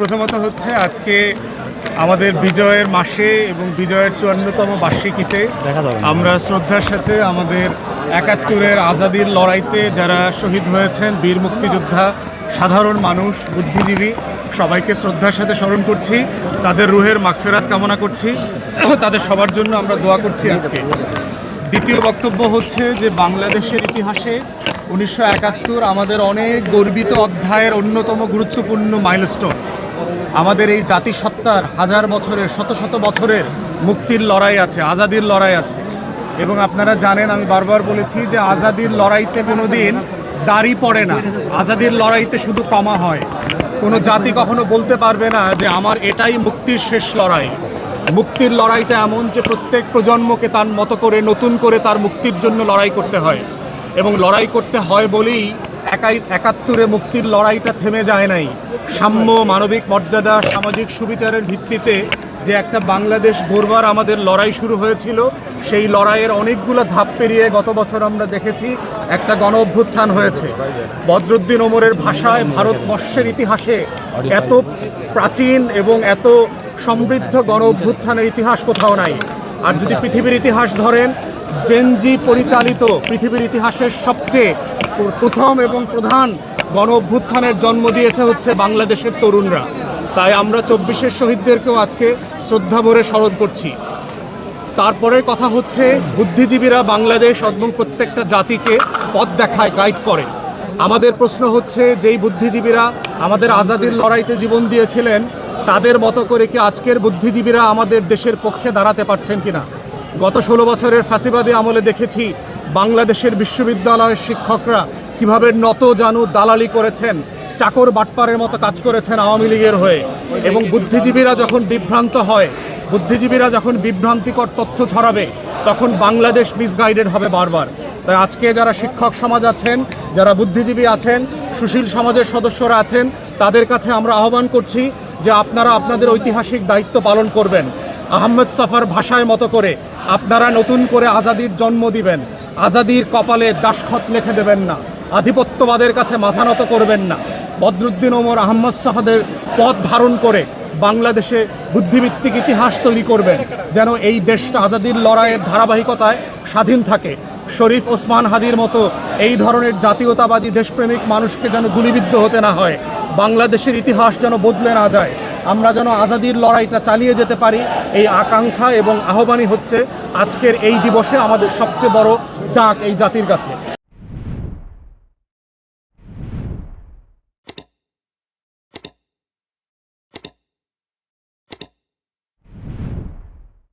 প্রথমত হচ্ছে আজকে আমাদের বিজয়ের মাসে এবং বিজয়ের ৫৪তম বার্ষিকীতে আমরা শ্রদ্ধার সাথে আমাদের ৭১-এর আজাদির লড়াইতে যারা শহীদ হয়েছেন, বীর মুক্তিযোদ্ধা, সাধারণ মানুষ, বুদ্ধিজীবী, সবাইকে শ্রদ্ধার সাথে স্মরণ করছি। তাদের রুহের মাগফিরাত কামনা করছি, তাদের সবার জন্য আমরা দোয়া করছি। আজকে দ্বিতীয় বক্তব্য হচ্ছে যে বাংলাদেশের ইতিহাসে ১৯৭১ আমাদের অনেক গর্বিত অধ্যায়ের অন্যতম গুরুত্বপূর্ণ মাইলস্টোন। আমাদের এই জাতিসত্তার হাজার বছরের, শত শত বছরের মুক্তির লড়াই আছে, আজাদির লড়াই আছে। এবং আপনারা জানেন, আমি বারবার বলেছি যে আজাদির লড়াইতে কোনো দিন দাড়ি পড়ে না, আজাদির লড়াইতে শুধু কমা হয়। কোনো জাতি কখনো বলতে পারবে না যে আমার এটাই মুক্তির শেষ লড়াই। মুক্তির লড়াইটা এমন যে প্রত্যেক প্রজন্মকে তার মতো করে নতুন করে তার মুক্তির জন্য লড়াই করতে হয়, এবং লড়াই করতে হয় বলেই ৭১-এ মুক্তির লড়াইটা থেমে যায় নাই। সাম্য, মানবিক মর্যাদা, সামাজিক সুবিচারের ভিত্তিতে যে একটা বাংলাদেশ গড়বার আমাদের লড়াই শুরু হয়েছিল, সেই লড়াইয়ের অনেকগুলো ধাপ পেরিয়ে গত বছর আমরা দেখেছি একটা গণ অভ্যুত্থান হয়েছে। বদরুদ্দিন ওমরের ভাষায় ভারতবর্ষের ইতিহাসে এত প্রাচীন এবং এত সমৃদ্ধ গণ অভ্যুত্থানের ইতিহাস কোথাও নাই। আর যদি পৃথিবীর ইতিহাস ধরেন, জেনজি পরিচালিত পৃথিবীর ইতিহাসের সবচেয়ে প্রথম এবং প্রধান গণ অভ্যুত্থানের জন্ম দিয়েছে হচ্ছে বাংলাদেশের তরুণরা। তাই আমরা ২৪-এর শহীদদেরকেও আজকে শ্রদ্ধা ভরে স্মরণ করছি। তারপরের কথা হচ্ছে বুদ্ধিজীবীরা বাংলাদেশ এবং প্রত্যেকটা জাতিকে পথ দেখায়, গাইড করে। আমাদের প্রশ্ন হচ্ছে, যেই বুদ্ধিজীবীরা আমাদের আজাদির লড়াইতে জীবন দিয়েছিলেন, তাদের মতো করে কি আজকের বুদ্ধিজীবীরা আমাদের দেশের পক্ষে দাঁড়াতে পারছেন কিনা? গত ১৬ বছরের ফ্যাসিবাদী আমলে দেখেছি বাংলাদেশের বিশ্ববিদ্যালয়ের শিক্ষকরা কিভাবে নত জানু দালালি করেছেন, চাকর বাটপারের মতো কাজ করেছেন আওয়ামী লীগের হয়ে। এবং বুদ্ধিজীবীরা যখন বিভ্রান্ত হয়, বুদ্ধিজীবীরা যখন বিভ্রান্তিকর তথ্য ছড়াবে, তখন বাংলাদেশ মিসগাইডেড হবে বারবার। তাই আজকে যারা শিক্ষক সমাজ আছেন, যারা বুদ্ধিজীবী আছেন, সুশীল সমাজের সদস্যরা আছেন, তাদের কাছে আমরা আহ্বান করছি যে আপনারা আপনাদের ঐতিহাসিক দায়িত্ব পালন করবেন। আহমেদ ছফার ভাষায় মতো করে আপনারা নতুন করে আজাদির জন্ম দিবেন। আজাদির কপালে দাসখত লিখে দেবেন না, আধিপত্যবাদের কাছে মাথা নত করবেন না। বদরুদ্দিন ওমর, আহমদ ছফাদের পথ ধারণ করে বাংলাদেশে বুদ্ধিভিত্তিক ইতিহাস তৈরি করবেন, যেন এই দেশটা আজাদির লড়াইয়ের ধারাবাহিকতায় স্বাধীন থাকে। শরীফ ওসমান হাদির মতো এই ধরনের জাতীয়তাবাদী দেশপ্রেমিক মানুষকে যেন গুলিবিদ্ধ হতে না হয়, বাংলাদেশের ইতিহাস যেন বদলে না যায়, আমরা যেন আজাদির লড়াইটা চালিয়ে যেতে পারি, এই আকাঙ্ক্ষা এবং আহ্বানই হচ্ছে আজকের এই দিবসে আমাদের সবচেয়ে বড় ডাক এই জাতির কাছে।